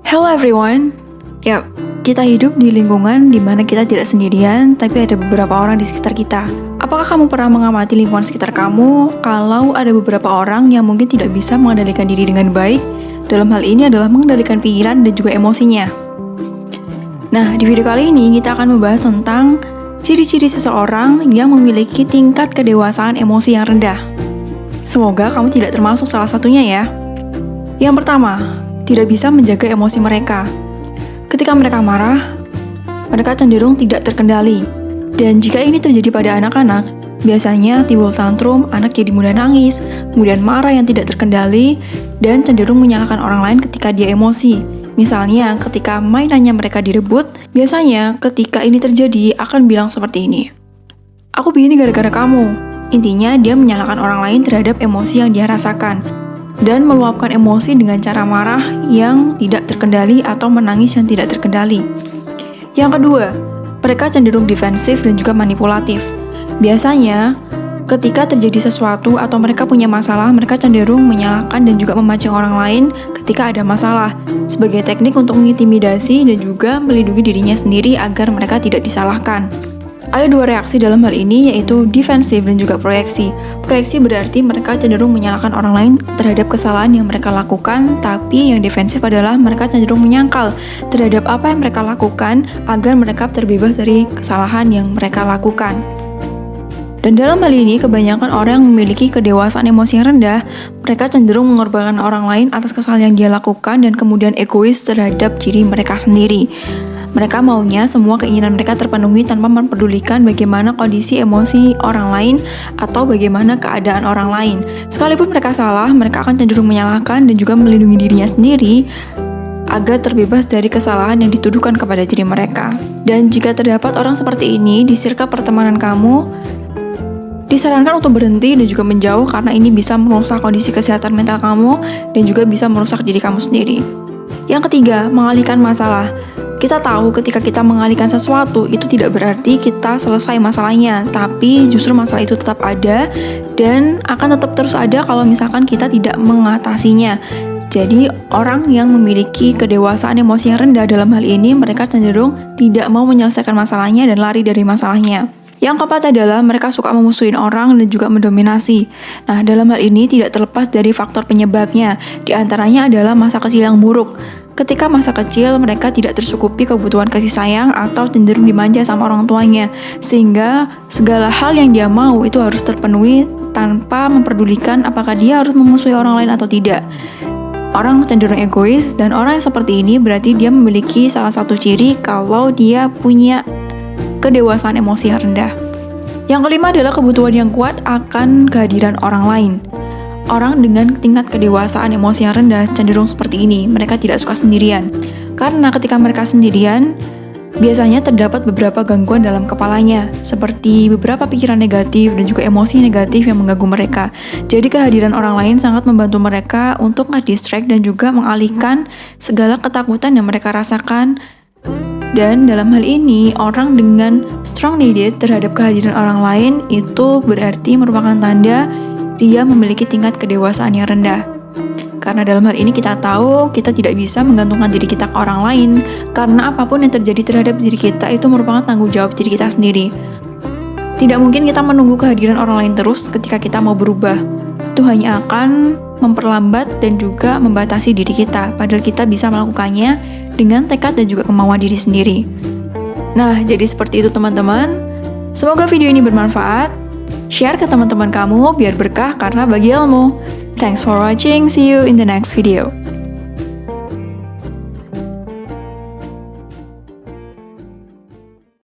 Hello everyone. Yap, kita hidup di lingkungan di mana kita tidak sendirian, tapi ada beberapa orang di sekitar kita. Apakah kamu pernah mengamati lingkungan sekitar kamu kalau ada beberapa orang yang mungkin tidak bisa mengendalikan diri dengan baik? Dalam hal ini adalah mengendalikan pikiran dan juga emosinya. Nah, di video kali ini kita akan membahas tentang ciri-ciri seseorang yang memiliki tingkat kedewasaan emosi yang rendah. Semoga kamu tidak termasuk salah satunya ya. Yang pertama, tidak bisa menjaga emosi mereka. Ketika mereka marah, mereka cenderung tidak terkendali. Dan jika ini terjadi pada anak-anak, biasanya timbul tantrum, anak jadi mudah nangis, kemudian marah yang tidak terkendali, dan cenderung menyalahkan orang lain ketika dia emosi. Misalnya, ketika mainannya mereka direbut, biasanya ketika ini terjadi akan bilang seperti ini. Aku begini gara-gara kamu. Intinya, dia menyalahkan orang lain terhadap emosi yang dia rasakan. Dan meluapkan emosi dengan cara marah yang tidak terkendali atau menangis yang tidak terkendali. Yang kedua, mereka cenderung defensif dan juga manipulatif. Biasanya, ketika terjadi sesuatu atau mereka punya masalah, mereka cenderung menyalahkan dan juga memancing orang lain ketika ada masalah, sebagai teknik untuk mengintimidasi dan juga melindungi dirinya sendiri agar mereka tidak disalahkan. Ada dua reaksi dalam hal ini, yaitu defensif dan juga proyeksi. Proyeksi berarti mereka cenderung menyalahkan orang lain terhadap kesalahan yang mereka lakukan, tapi yang defensif adalah mereka cenderung menyangkal terhadap apa yang mereka lakukan agar mereka terbebas dari kesalahan yang mereka lakukan. Dan dalam hal ini, kebanyakan orang yang memiliki kedewasaan emosi yang rendah, mereka cenderung mengorbankan orang lain atas kesalahan yang dia lakukan dan kemudian egois terhadap diri mereka sendiri. Mereka maunya semua keinginan mereka terpenuhi tanpa mempedulikan bagaimana kondisi emosi orang lain atau bagaimana keadaan orang lain. Sekalipun mereka salah, mereka akan cenderung menyalahkan dan juga melindungi dirinya sendiri agar terbebas dari kesalahan yang dituduhkan kepada diri mereka. Dan jika terdapat orang seperti ini di sirkel pertemanan kamu, disarankan untuk berhenti dan juga menjauh karena ini bisa merusak kondisi kesehatan mental kamu dan juga bisa merusak diri kamu sendiri. Yang ketiga, mengalihkan masalah. Kita tahu ketika kita mengalihkan sesuatu itu tidak berarti kita selesai masalahnya, tapi justru masalah itu tetap ada dan akan tetap terus ada kalau misalkan kita tidak mengatasinya. Jadi orang yang memiliki kedewasaan emosi yang rendah dalam hal ini, mereka cenderung tidak mau menyelesaikan masalahnya dan lari dari masalahnya. Yang keempat adalah mereka suka memusuhin orang dan juga mendominasi. Nah, dalam hal ini tidak terlepas dari faktor penyebabnya. Di antaranya adalah masa kecil yang buruk. Ketika masa kecil, mereka tidak tercukupi kebutuhan kasih sayang atau cenderung dimanja sama orang tuanya. Sehingga segala hal yang dia mau itu harus terpenuhi tanpa memperdulikan apakah dia harus memusuhi orang lain atau tidak. Orang cenderung egois dan orang yang seperti ini berarti dia memiliki salah satu ciri kalau dia punya kedewasaan emosi yang rendah. Yang kelima adalah kebutuhan yang kuat akan kehadiran orang lain. Orang dengan tingkat kedewasaan emosi yang rendah cenderung seperti ini. Mereka tidak suka sendirian. Karena ketika mereka sendirian, biasanya terdapat beberapa gangguan dalam kepalanya, seperti beberapa pikiran negatif dan juga emosi negatif yang mengganggu mereka. Jadi kehadiran orang lain sangat membantu mereka untuk nge-distract dan juga mengalihkan segala ketakutan yang mereka rasakan. Dan dalam hal ini, orang dengan strong needed terhadap kehadiran orang lain itu berarti merupakan tanda dia memiliki tingkat kedewasaan yang rendah. Karena dalam hal ini kita tahu kita tidak bisa menggantungkan diri kita ke orang lain, karena apapun yang terjadi terhadap diri kita itu merupakan tanggung jawab diri kita sendiri. Tidak mungkin kita menunggu kehadiran orang lain terus ketika kita mau berubah. Itu hanya akan memperlambat dan juga membatasi diri kita, padahal kita bisa melakukannya dengan tekad dan juga kemauan diri sendiri. Nah, jadi seperti itu teman-teman. Semoga video ini bermanfaat. Share ke teman-teman kamu biar berkah karena bagi ilmu. Thanks for watching. See you in the next video.